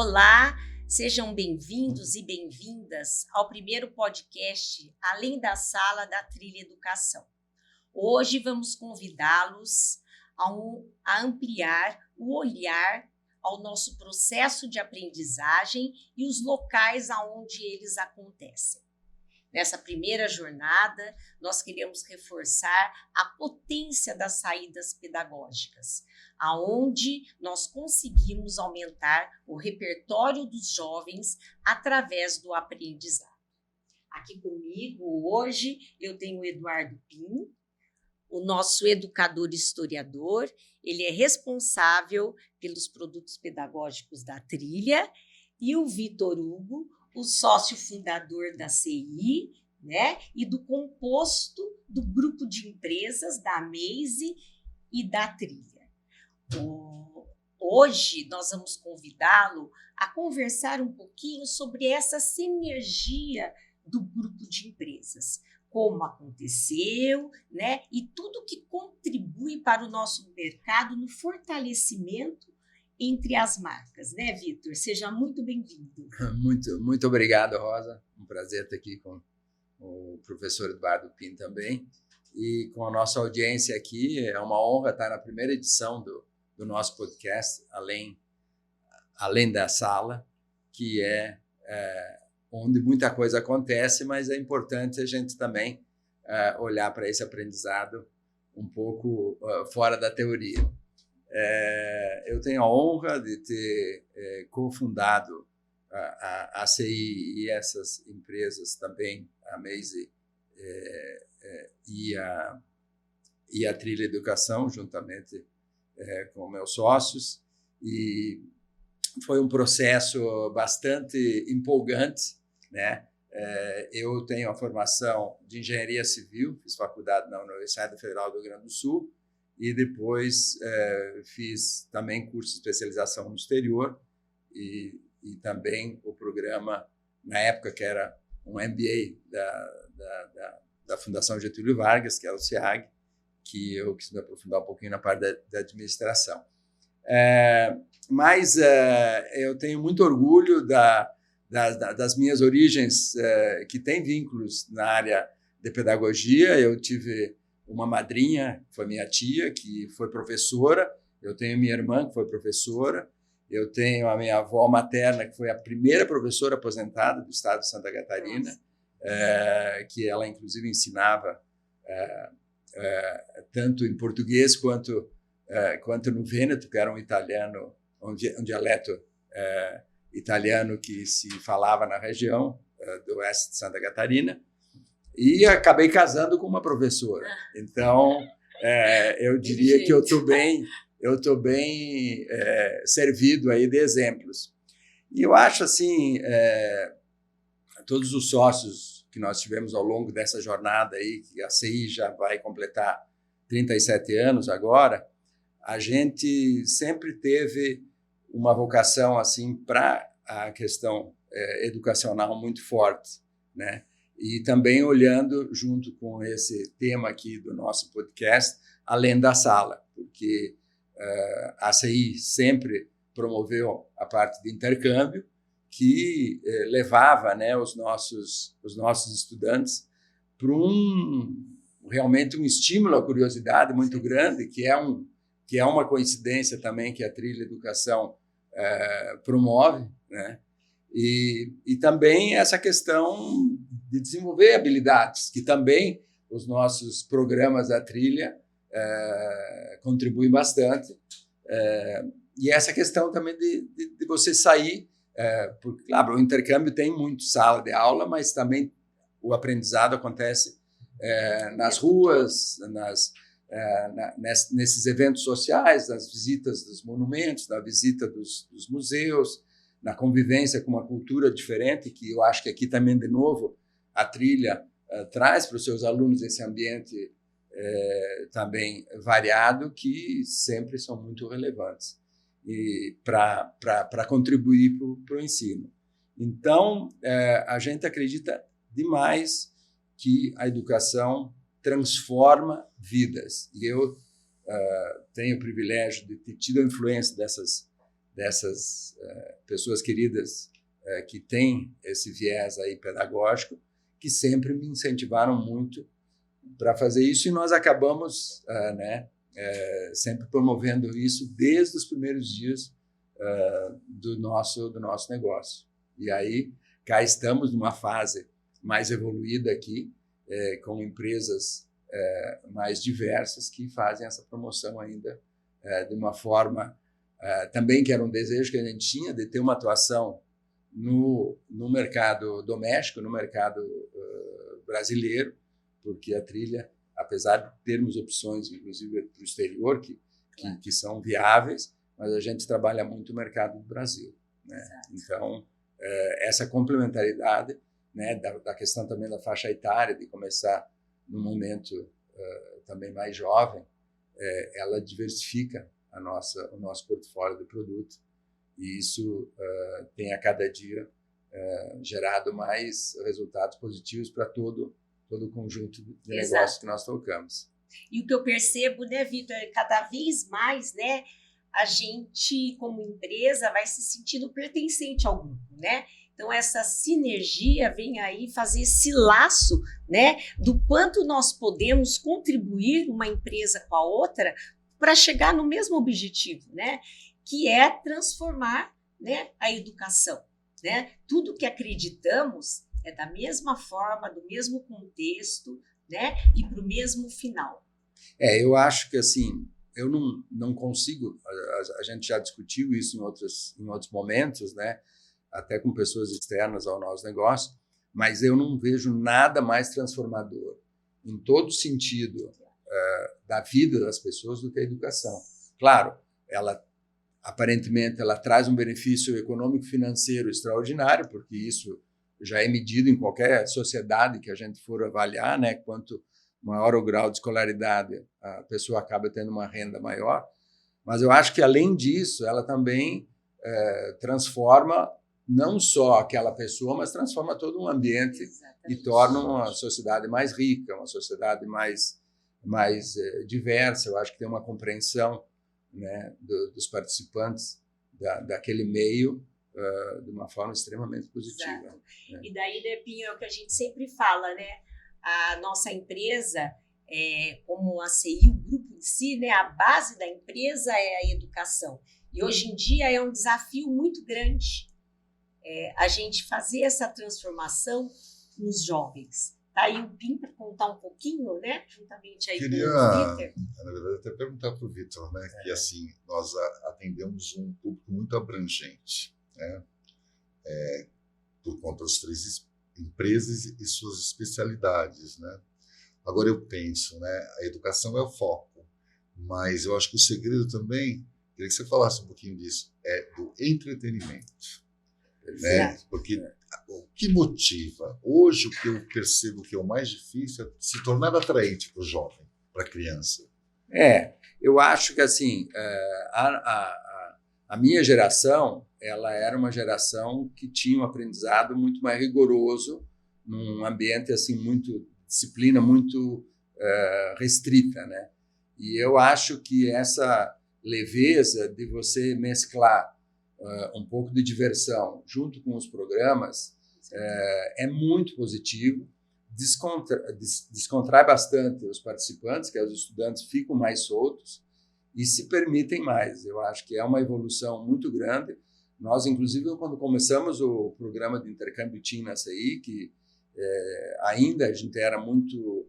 Olá, sejam bem-vindos e bem-vindas ao primeiro podcast Além da Sala da Trilha Educação. Hoje vamos convidá-los a ampliar o olhar ao nosso processo de aprendizagem e os locais aonde eles acontecem. Nessa primeira jornada, nós queremos reforçar a potência das saídas pedagógicas, aonde nós conseguimos aumentar o repertório dos jovens através do aprendizado. Aqui comigo hoje eu tenho o Eduardo Pim, o nosso educador historiador. Ele é responsável pelos produtos pedagógicos da Trilha, e o Vitor Hugo, o sócio fundador da CI, né, e do composto do grupo de empresas da Amaze e da Trilha. Hoje nós vamos convidá-lo a conversar um pouquinho sobre essa sinergia do grupo de empresas, como aconteceu, né, e tudo que contribui para o nosso mercado no fortalecimento entre as marcas, né, Vitor? Seja muito bem-vindo. Muito obrigado, Rosa. Um prazer estar aqui com o professor Eduardo Pim também. E com a nossa audiência aqui, é uma honra estar na primeira edição do nosso podcast, Além da Sala, que é onde muita coisa acontece, mas é importante a gente também olhar para esse aprendizado um pouco fora da teoria. Eu tenho a honra de ter cofundado a CI e essas empresas também, a Amaze e a Trilha Educação, juntamente com meus sócios. E foi um processo bastante empolgante, né? Eu tenho a formação de engenharia civil, fiz faculdade na Universidade Federal do Rio Grande do Sul, e depois fiz também curso de especialização no exterior e também o programa, na época, que era um MBA da Fundação Getúlio Vargas, que é o SEAG, que eu quis me aprofundar um pouquinho na parte da administração. Mas eu tenho muito orgulho das minhas origens, que têm vínculos na área de pedagogia. Eu tive uma madrinha, que foi minha tia, que foi professora. Eu tenho minha irmã, que foi professora. Eu tenho a minha avó materna, que foi a primeira professora aposentada do estado de Santa Catarina, que ela, inclusive, ensinava tanto em português quanto no Vêneto, que era um italiano, um dialeto italiano que se falava na região do oeste de Santa Catarina. E acabei casando com uma professora. Então, eu diria que eu estou bem servido aí de exemplos. E eu acho assim, todos os sócios que nós tivemos ao longo dessa jornada aí, que a CI já vai completar 37 anos agora, a gente sempre teve uma vocação assim para a questão educacional muito forte, né? E também olhando, junto com esse tema aqui do nosso podcast, além da sala, porque a CI sempre promoveu a parte de intercâmbio, que levava, né, os nossos estudantes para realmente um estímulo à curiosidade muito grande, que é uma coincidência também que a Trilha Educação promove, né? E também essa questão de desenvolver habilidades, que também os nossos programas da Trilha contribuem bastante. E essa questão também de você sair, porque, claro, o intercâmbio tem muito sala de aula, mas também o aprendizado acontece nas ruas, nesses eventos sociais, nas visitas dos monumentos, na visita dos museus, na convivência com uma cultura diferente, que eu acho que aqui também, de novo, a Trilha traz para os seus alunos esse ambiente também variado, que sempre são muito relevantes e para contribuir para o ensino. Então, a gente acredita demais que a educação transforma vidas. E eu tenho o privilégio de ter tido a influência dessas pessoas queridas que têm esse viés aí pedagógico, que sempre me incentivaram muito para fazer isso, e nós acabamos sempre promovendo isso desde os primeiros dias do nosso negócio. E aí cá estamos numa fase mais evoluída aqui, com empresas mais diversas que fazem essa promoção ainda de uma forma também que era um desejo que a gente tinha de ter uma atuação no mercado doméstico, no mercado brasileiro, porque a trilha, apesar de termos opções, inclusive para o exterior, que são viáveis, mas a gente trabalha muito o mercado do Brasil, né? Então, essa complementaridade, né, da questão também da faixa etária, de começar num momento também mais jovem, ela diversifica o nosso portfólio de produto, e isso tem a cada dia gerado mais resultados positivos para todo o conjunto de negócios que nós tocamos. E o que eu percebo, né, Vitor, cada vez mais, né, a gente, como empresa, vai se sentindo pertencente ao grupo, né? Então, essa sinergia vem aí fazer esse laço, né, do quanto nós podemos contribuir uma empresa com a outra para chegar no mesmo objetivo, né, que é transformar, né, a educação, né? Tudo que acreditamos é da mesma forma, do mesmo contexto, né, e para o mesmo final. Eu acho que, assim, eu não consigo, a gente já discutiu isso em outros momentos, né, até com pessoas externas ao nosso negócio, mas eu não vejo nada mais transformador em todo sentido da vida das pessoas do que a educação. Claro, aparentemente ela traz um benefício econômico financeiro extraordinário, porque isso já é medido em qualquer sociedade que a gente for avaliar, né? Quanto maior o grau de escolaridade, a pessoa acaba tendo uma renda maior. Mas eu acho que, além disso, ela também transforma não só aquela pessoa, mas transforma todo um ambiente. Exatamente. E torna uma sociedade mais rica, uma sociedade mais diversa. Eu acho que tem uma compreensão, né, dos participantes daquele meio de uma forma extremamente positiva. Né? E daí, né, Pinho, é o que a gente sempre fala, né? A nossa empresa, como a CI, o grupo em si, né, a base da empresa é a educação. E hoje em dia é um desafio muito grande a gente fazer essa transformação nos jovens. Tá aí o Pim para contar um pouquinho, né? Juntamente aí com o Vitor. Na verdade, até perguntar para o Vitor, né? Que assim, nós atendemos um público muito abrangente, né? Por conta das 3 empresas e suas especialidades, né? Agora eu penso, né? A educação é o foco, mas eu acho que o segredo também, queria que você falasse um pouquinho disso, é do entretenimento, né? Porque o que motiva? Hoje, o que eu percebo que é o mais difícil é se tornar atraente para o jovem, para a criança. Eu acho que, assim, a minha geração, ela era uma geração que tinha um aprendizado muito mais rigoroso, num ambiente, assim, disciplina muito restrita, né? E eu acho que essa leveza de você mesclar um pouco de diversão junto com os programas é muito positivo, descontrai bastante os participantes, que os estudantes ficam mais soltos e se permitem mais. Eu acho que é uma evolução muito grande. Nós, inclusive, quando começamos o programa de intercâmbio Team na CI, que ainda a gente era muito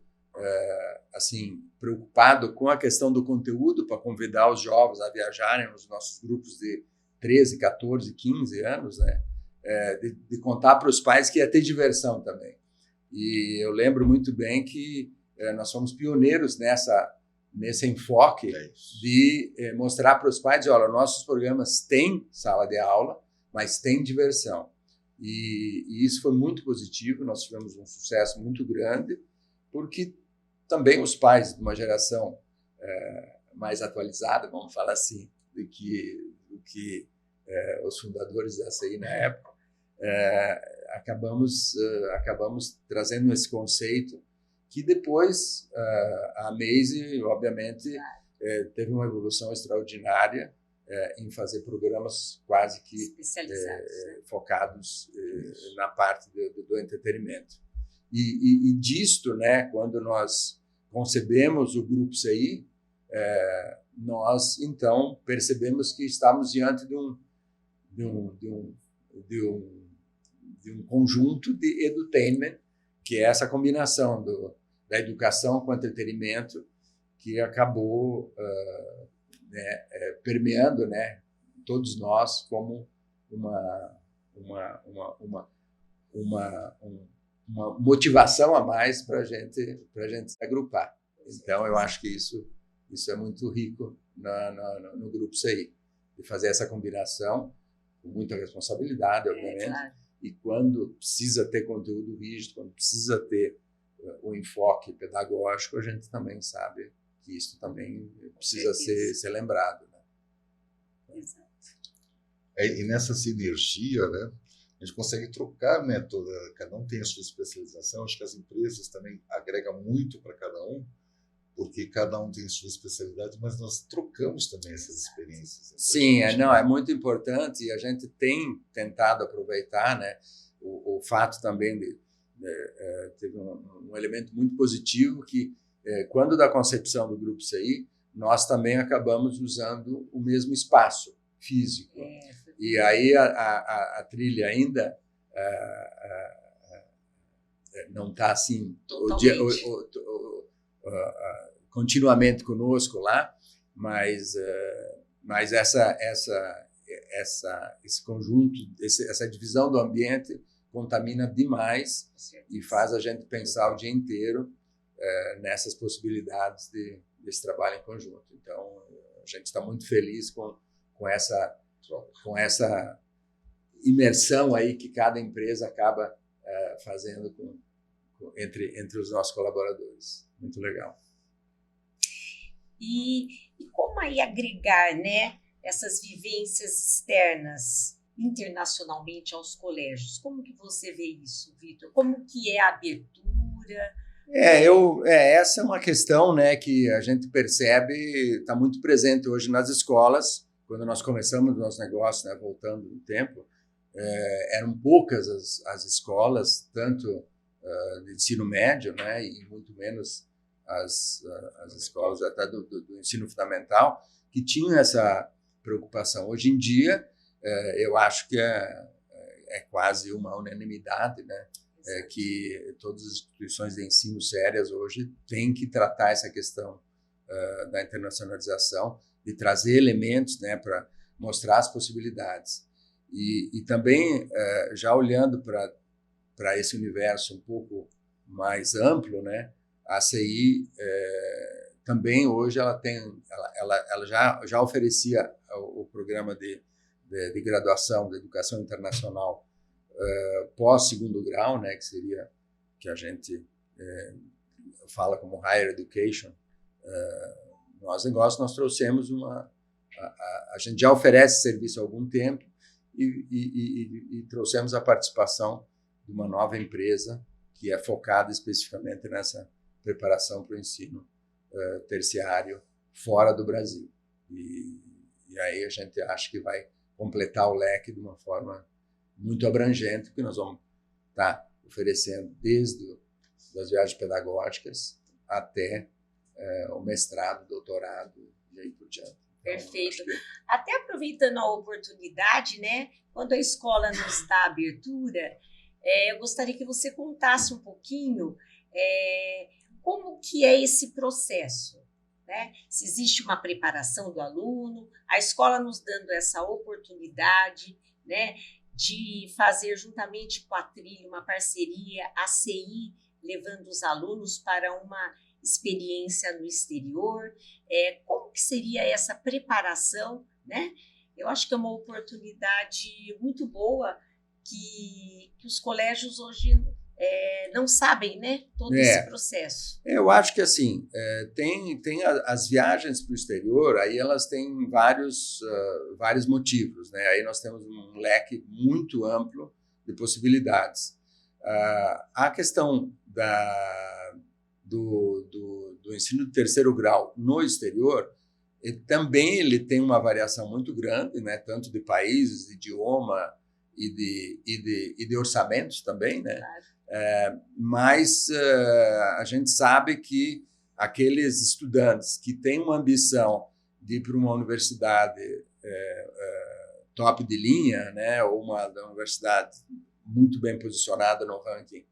assim, preocupado com a questão do conteúdo para convidar os jovens a viajarem nos nossos grupos de 13, 14, 15 anos, né? De contar para os pais que ia ter diversão também. E eu lembro muito bem que nós fomos pioneiros nesse enfoque de mostrar para os pais, olha, nossos programas têm sala de aula, mas tem diversão. E isso foi muito positivo, nós tivemos um sucesso muito grande, porque também os pais de uma geração mais atualizada, vamos falar assim, do que os fundadores da CI na época, acabamos trazendo esse conceito que depois a Maze, obviamente, teve uma evolução extraordinária em fazer programas quase que especializados, focados na parte do entretenimento. E disto, né, quando nós concebemos o Grupo CI, nós, então, percebemos que estávamos diante de um conjunto de edutainment, que é essa combinação da educação com o entretenimento, que acabou permeando, né, todos nós como uma motivação a mais para a gente se agrupar. Então, eu acho que isso é muito rico no Grupo CI, de fazer essa combinação com muita responsabilidade, obviamente, claro. E quando precisa ter conteúdo rígido, quando precisa ter o enfoque pedagógico, a gente também sabe que isso também precisa ser lembrado. Né? Exato. E nessa sinergia, né, a gente consegue trocar método, cada um tem a sua especialização, acho que as empresas também agregam muito para cada um, porque cada um tem a sua especialidade, mas nós trocamos também essas experiências. Sim, é muito importante, e a gente tem tentado aproveitar, né, o fato também teve um elemento muito positivo que, quando da concepção do Grupo CI, nós também acabamos usando o mesmo espaço físico. E aí a trilha ainda não está assim continuamente conosco lá, mas esse conjunto, essa divisão do ambiente contamina demais e faz a gente pensar o dia inteiro nessas possibilidades desse trabalho em conjunto. Então, a gente está muito feliz com essa imersão aí que cada empresa acaba fazendo entre os nossos colaboradores. Muito legal. E como aí agregar, né, essas vivências externas internacionalmente aos colégios? Como que você vê isso, Vitor? Como que é a abertura? Essa é uma questão, né, que a gente percebe está muito presente hoje nas escolas. Quando nós começamos o nosso negócio, né, voltando no tempo, eram poucas as escolas, tanto de ensino médio, né, e muito menos as escolas até do ensino fundamental, que tinham essa preocupação. Hoje em dia, eu acho que é quase uma unanimidade, né, que todas as instituições de ensino sérias hoje têm que tratar essa questão da internacionalização, de trazer elementos, né, para mostrar as possibilidades. E também, já olhando para esse universo um pouco mais amplo, né, a CI também hoje ela já oferecia o programa de graduação de educação internacional pós segundo grau, né, que seria que a gente fala como higher education. Nós trouxemos a gente já oferece serviço há algum tempo e trouxemos a participação de uma nova empresa que é focada especificamente nessa preparação para o ensino terciário fora do Brasil. E aí a gente acha que vai completar o leque de uma forma muito abrangente, porque nós vamos estar oferecendo desde as viagens pedagógicas até o mestrado, doutorado e aí por diante. Perfeito. Até aproveitando a oportunidade, né, quando a escola nos dá abertura, eu gostaria que você contasse um pouquinho como que é esse processo, né? Se existe uma preparação do aluno, a escola nos dando essa oportunidade, né, de fazer juntamente com a trilha uma parceria, a CI levando os alunos para uma experiência no exterior, como que seria essa preparação, né? Eu acho que é uma oportunidade muito boa que os colégios hoje não sabem, né, todo esse processo. Eu acho que assim, tem as viagens para o exterior, aí elas têm vários motivos, né? Aí nós temos um leque muito amplo de possibilidades. A questão do ensino de terceiro grau no exterior, também ele tem uma variação muito grande, né, tanto de países, de idioma e de orçamentos também, né? Mas a gente sabe que aqueles estudantes que têm uma ambição de ir para uma universidade top de linha, né, ou uma universidade muito bem posicionada no ranking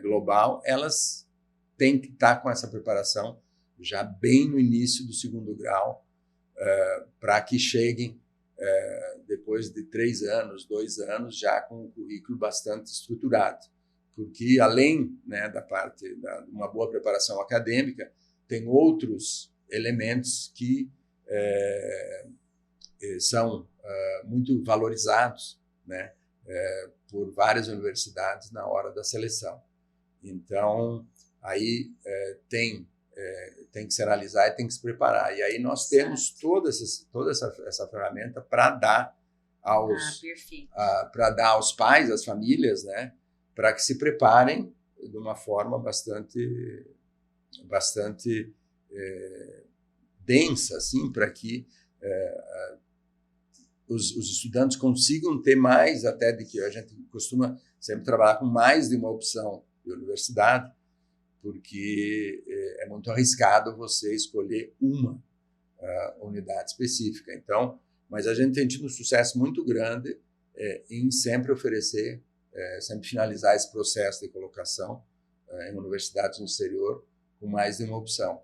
global, elas têm que estar com essa preparação já bem no início do segundo grau, para que cheguem depois de 3 anos, 2 anos, já com um currículo bastante estruturado. Porque, além, né, da parte de uma boa preparação acadêmica, tem outros elementos que são muito valorizados, né, por várias universidades na hora da seleção. Então, aí tem que se analisar e tem que se preparar. E aí nós temos toda essa ferramenta para dar aos pais, às famílias, né, para que se preparem de uma forma bastante densa, assim, para que os estudantes consigam ter mais, até de que a gente costuma sempre trabalhar com mais de uma opção de universidade, porque é muito arriscado você escolher uma unidade específica. Então, mas a gente tem tido um sucesso muito grande em sempre oferecer, sempre finalizar esse processo de colocação em universidades no exterior com mais de uma opção.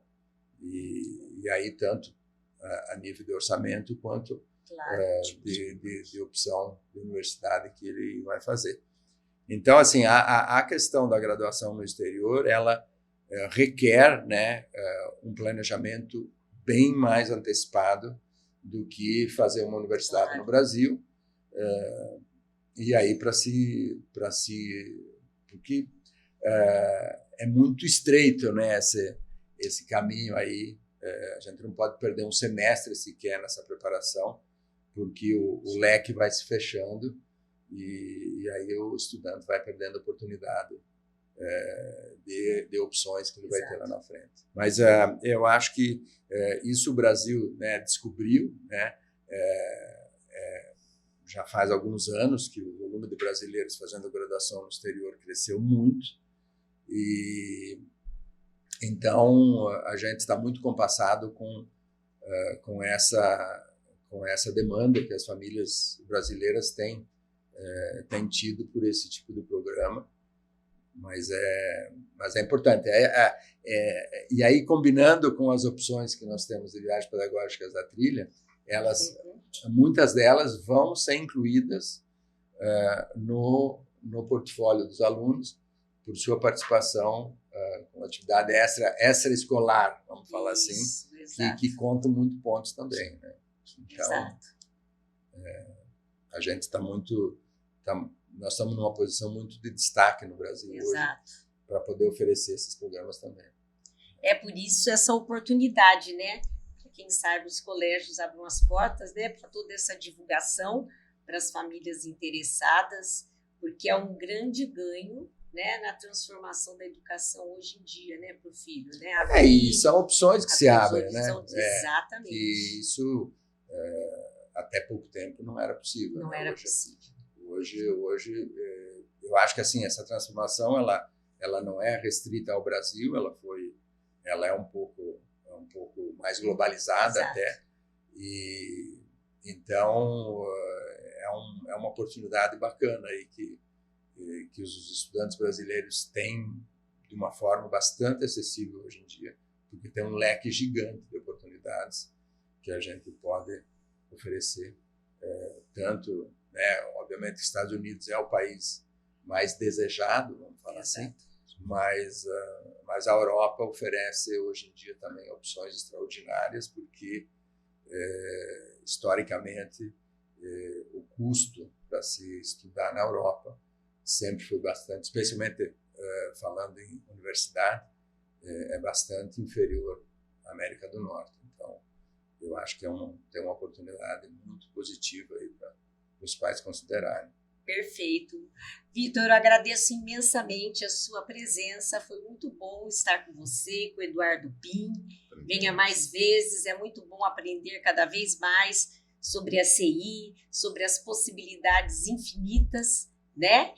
E aí, tanto a nível de orçamento quanto de opção de universidade que ele vai fazer. Então, assim, a questão da graduação no exterior, ela requer, né, um planejamento bem mais antecipado do que fazer uma universidade no Brasil. E aí, porque é muito estreito, né, esse caminho aí. A gente não pode perder um semestre sequer nessa preparação, porque o leque vai se fechando e aí o estudante vai perdendo a oportunidade de opções que ele vai ter lá na frente. Mas eu acho que isso o Brasil, né, descobriu, né, já faz alguns anos que o volume de brasileiros fazendo graduação no exterior cresceu muito, e então a gente está muito compassado com essa demanda que as famílias brasileiras têm tido por esse tipo de programa. Mas é importante. E aí, combinando com as opções que nós temos de viagens pedagógicas da trilha, muitas delas vão ser incluídas no portfólio dos alunos por sua participação com atividade extraescolar, vamos falar assim, que conta muito pontos também, né? Então, a gente está muito... nós estamos numa posição muito de destaque no Brasil hoje para poder oferecer esses programas também. É por isso essa oportunidade, né? Quem sabe os colégios abram as portas, né, para toda essa divulgação para as famílias interessadas, porque é um grande ganho, né, na transformação da educação hoje em dia, né, para o filho, né? E são opções que se abrem, né? Exatamente. Que isso até pouco tempo não era possível. Não era possível. Hoje eu acho que assim essa transformação ela não é restrita ao Brasil, ela é um pouco mais globalizada até, e então é uma oportunidade bacana aí que os estudantes brasileiros têm de uma forma bastante acessível hoje em dia, porque tem um leque gigante de oportunidades que a gente pode oferecer, tanto, né, obviamente, Estados Unidos é o país mais desejado, vamos falar assim, mas a Europa oferece hoje em dia também opções extraordinárias, porque historicamente o custo para se estudar na Europa sempre foi bastante, especialmente falando em universidade, é bastante inferior à América do Norte. Então, eu acho que tem uma oportunidade muito positiva aí para os pais considerarem. Perfeito. Vitor, eu agradeço imensamente a sua presença. Foi muito bom estar com você, com o Eduardo Pim. Venha mais vezes, é muito bom aprender cada vez mais sobre a CI, sobre as possibilidades infinitas, né?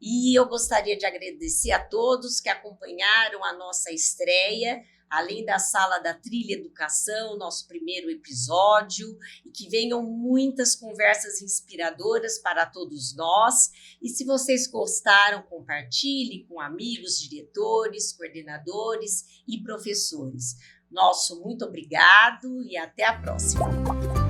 E eu gostaria de agradecer a todos que acompanharam a nossa estreia, além da Sala da Trilha Educação, nosso primeiro episódio, e que venham muitas conversas inspiradoras para todos nós. E se vocês gostaram, compartilhe com amigos, diretores, coordenadores e professores. Nosso muito obrigado e até a próxima.